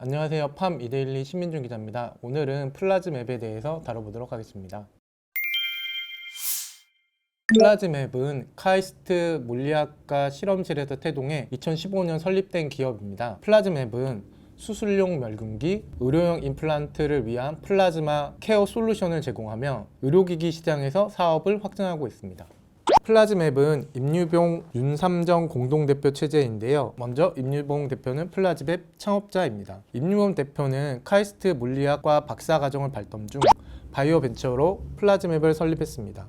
안녕하세요. 팜 이데일리 신민준 기자입니다. 오늘은 플라즘 앱에 대해서 다뤄보도록 하겠습니다. 플라즘 앱은 카이스트 물리학과 실험실에서 태동해 2015년 설립된 기업입니다. 플라즘 앱은 수술용 멸균기, 의료용 임플란트를 위한 플라즈마 케어 솔루션을 제공하며 의료기기 시장에서 사업을 확장하고 있습니다. 플라즘 앱은 임유봉, 윤삼정 공동대표 체제인데요. 먼저 임유봉 대표는 플라즘 앱 창업자입니다. 임유봉 대표는 카이스트 물리학과 박사과정을 발달 중 바이오 벤처로 플라즘 앱을 설립했습니다.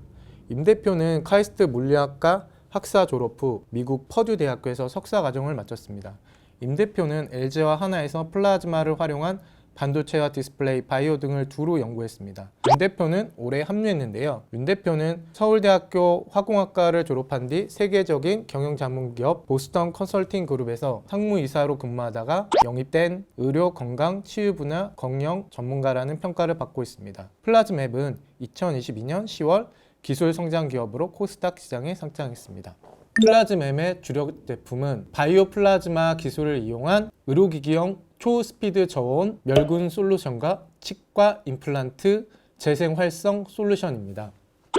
임 대표는 카이스트 물리학과 학사 졸업 후 미국 퍼듀 대학교에서 석사과정을 마쳤습니다. 임 대표는 LG와 하나에서 플라즈마를 활용한 반도체와 디스플레이, 바이오 등을 두루 연구했습니다. 윤 대표는 올해 합류했는데요. 윤 대표는 서울대학교 화공학과를 졸업한 뒤 세계적인 경영자문기업 보스턴 컨설팅 그룹에서 상무이사로 근무하다가 영입된 의료, 건강, 치유 분야 경영 전문가라는 평가를 받고 있습니다. 플라즘 앱은 2022년 10월 기술 성장 기업으로 코스닥 시장에 상장했습니다. 플라즘 앱의 주력 제품은 바이오 플라즈마 기술을 이용한 의료기기용 초스피드 저온 멸균 솔루션과 치과 임플란트 재생 활성 솔루션입니다.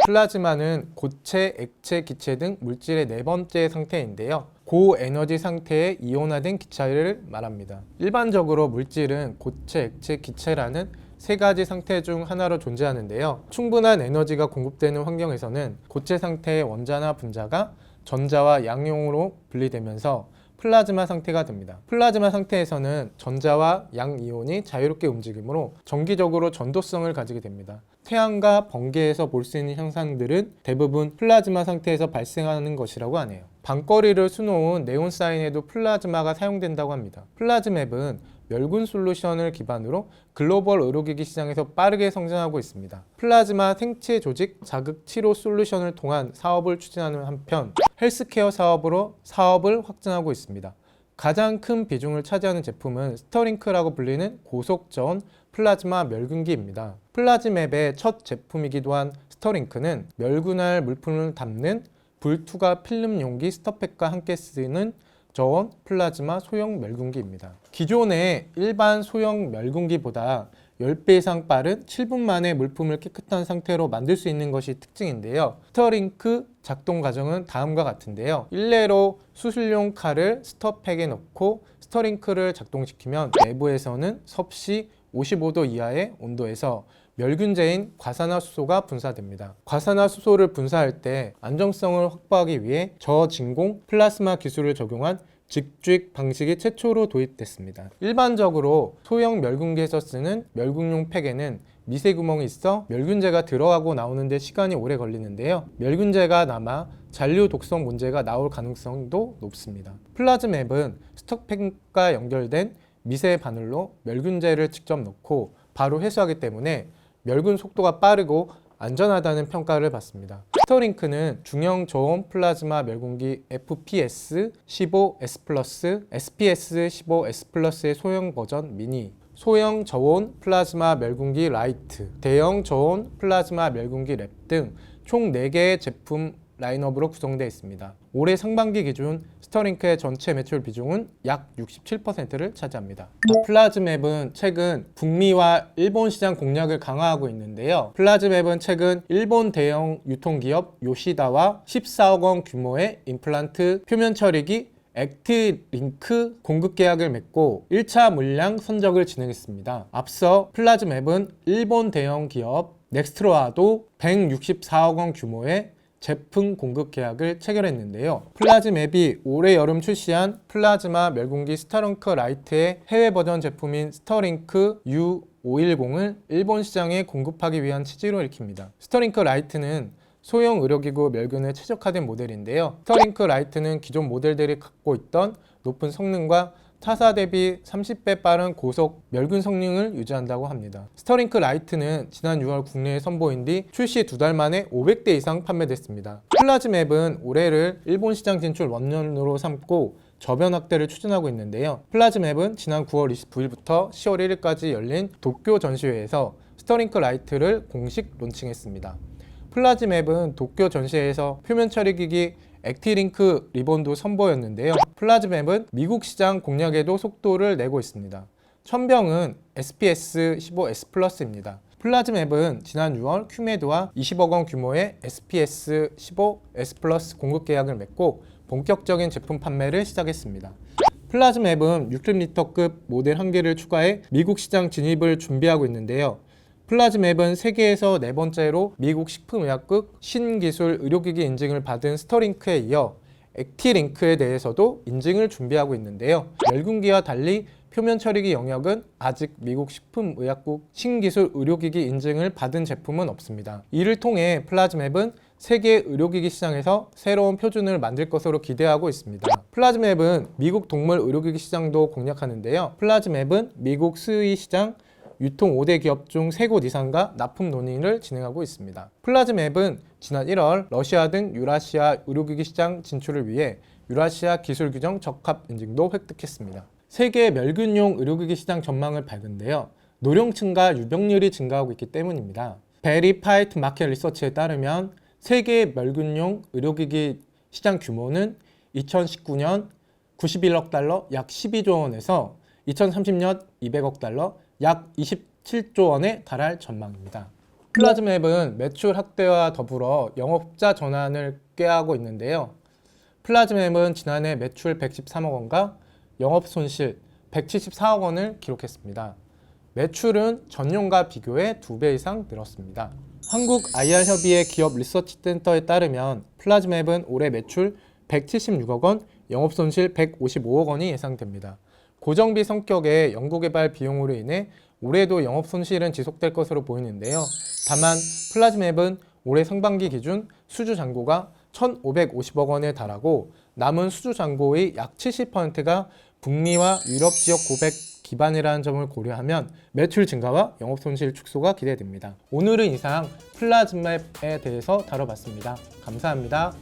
플라즈마는 고체, 액체, 기체 등 물질의 네 번째 상태인데요. 고에너지 상태의 이온화된 기체를 말합니다. 일반적으로 물질은 고체, 액체, 기체라는 세 가지 상태 중 하나로 존재하는데요. 충분한 에너지가 공급되는 환경에서는 고체 상태의 원자나 분자가 전자와 양용으로 분리되면서 플라즈마 상태가 됩니다. 플라즈마 상태에서는 전자와 양 이온이 자유롭게 움직이므로 정기적으로 전도성을 가지게 됩니다. 태양과 번개에서 볼 수 있는 현상들은 대부분 플라즈마 상태에서 발생하는 것이라고 하네요. 방거리를 수놓은 네온 사인에도 플라즈마가 사용된다고 합니다. 플라즘 앱은 멸균 솔루션을 기반으로 글로벌 의료기기 시장에서 빠르게 성장하고 있습니다. 플라즈마 생체 조직 자극 치료 솔루션을 통한 사업을 추진하는 한편 헬스케어 사업으로 사업을 확장하고 있습니다. 가장 큰 비중을 차지하는 제품은 스터링크라고 불리는 고속저온 플라즈마 멸균기입니다. 플라즘 앱의 첫 제품이기도 한 스터링크는 멸균할 물품을 담는 불투과 필름 용기 스터팩과 함께 쓰는 저온 플라즈마 소형 멸균기입니다. 기존의 일반 소형 멸균기보다 10배 이상 빠른 7분 만에 물품을 깨끗한 상태로 만들 수 있는 것이 특징인데요. 스터링크 작동 과정은 다음과 같은데요. 일례로 수술용 칼을 스터팩에 넣고 스터링크를 작동시키면 내부에서는 섭씨 55도 이하의 온도에서 멸균제인 과산화수소가 분사됩니다. 과산화수소를 분사할 때 안정성을 확보하기 위해 저진공 플라스마 기술을 적용한 직주익 방식이 최초로 도입됐습니다. 일반적으로 소형 멸균기에서 쓰는 멸균용 팩에는 미세구멍이 있어 멸균제가 들어가고 나오는데 시간이 오래 걸리는데요. 멸균제가 남아 잔류 독성 문제가 나올 가능성도 높습니다. 플라즘 앱은 스터팩과 연결된 미세 바늘로 멸균제를 직접 넣고 바로 회수하기 때문에 멸균 속도가 빠르고 안전하다는 평가를 받습니다. 스터링크는 중형 저온 플라즈마 멸균기 FPS-15S 플러스, SPS-15S 플러스의 소형 버전 미니, 소형 저온 플라즈마 멸균기 라이트, 대형 저온 플라즈마 멸균기 랩 등 총 4개의 제품 라인업으로 구성되어 있습니다. 올해 상반기 기준 스터링크의 전체 매출 비중은 약 67%를 차지합니다. 플라즘 앱은 최근 북미와 일본 시장 공략을 강화하고 있는데요. 플라즘 앱은 최근 일본 대형 유통기업 요시다와 14억 원 규모의 임플란트 표면 처리기 액트링크 공급 계약을 맺고 1차 물량 선적을 진행했습니다. 앞서 플라즘 앱은 일본 대형 기업 넥스트로와도 164억 원 규모의 제품 공급 계약을 체결했는데요. 플라즘 앱이 올해 여름 출시한 플라즈마 멸균기 스터링크 라이트의 해외 버전 제품인 스터링크 U510을 일본 시장에 공급하기 위한 취지로 읽힙니다. 스터링크 라이트는 소형 의료기구 멸균에 최적화된 모델인데요. 스터링크 라이트는 기존 모델들이 갖고 있던 높은 성능과 타사 대비 30배 빠른 고속 멸균 성능을 유지한다고 합니다. 스터링크 라이트는 지난 6월 국내에 선보인 뒤 출시 2달 만에 500대 이상 판매됐습니다. 플라즘 앱은 올해를 일본 시장 진출 원년으로 삼고 저변 확대를 추진하고 있는데요. 플라즘 앱은 지난 9월 29일부터 10월 1일까지 열린 도쿄 전시회에서 스터링크 라이트를 공식 론칭했습니다. 플라즘 앱은 도쿄 전시회에서 표면 처리기기 액티링크 리본도 선보였는데요. 플라즘 앱은 미국 시장 공략에도 속도를 내고 있습니다. 천병은 SPS15S 플러스입니다. 플라즈맵은 지난 6월 큐메드와 20억 원 규모의 SPS15S 플러스 공급 계약을 맺고 본격적인 제품 판매를 시작했습니다. 플라즈맵은 60리터급 모델 한 개를 추가해 미국 시장 진입을 준비하고 있는데요. 플라즈맵은 세계에서 네 번째로 미국 식품의약국 신기술 의료기기 인증을 받은 스터링크에 이어 액티링크에 대해서도 인증을 준비하고 있는데요. 멸균기와 달리 표면 처리기 영역은 아직 미국 식품의약국 신기술 의료기기 인증을 받은 제품은 없습니다. 이를 통해 플라즈맵은 세계 의료기기 시장에서 새로운 표준을 만들 것으로 기대하고 있습니다. 플라즈맵은 미국 동물 의료기기 시장도 공략하는데요. 플라즈맵은 미국 수의 시장 유통 5대 기업 중 3곳 이상과 납품 논의를 진행하고 있습니다. 플라즈맵은 지난 1월 러시아 등 유라시아 의료기기 시장 진출을 위해 유라시아 기술규정 적합 인증도 획득했습니다. 세계 멸균용 의료기기 시장 전망을 밝은데요. 노령층과 유병률이 증가하고 있기 때문입니다. 베리파이트 마켓 리서치에 따르면 세계 멸균용 의료기기 시장 규모는 2019년 91억 달러 약 12조 원에서 2030년 200억 달러 약 27조 원에 달할 전망입니다. 플라즈맵은 매출 확대와 더불어 영업자 전환을 꾀하고 있는데요. 플라즈맵은 지난해 매출 113억 원과 영업 손실 174억 원을 기록했습니다. 매출은 전년과 비교해 2배 이상 늘었습니다. 한국 IR협의회 기업 리서치 센터에 따르면 플라즈맵은 올해 매출 176억 원, 영업 손실 155억 원이 예상됩니다. 고정비 성격의 연구개발 비용으로 인해 올해도 영업 손실은 지속될 것으로 보이는데요. 다만 플라즈맵은 올해 상반기 기준 수주 잔고가 1,550억 원에 달하고 남은 수주 잔고의 약 70%가 북미와 유럽 지역 고객 기반이라는 점을 고려하면 매출 증가와 영업 손실 축소가 기대됩니다. 오늘은 이상 플라즈맵에 대해서 다뤄봤습니다. 감사합니다.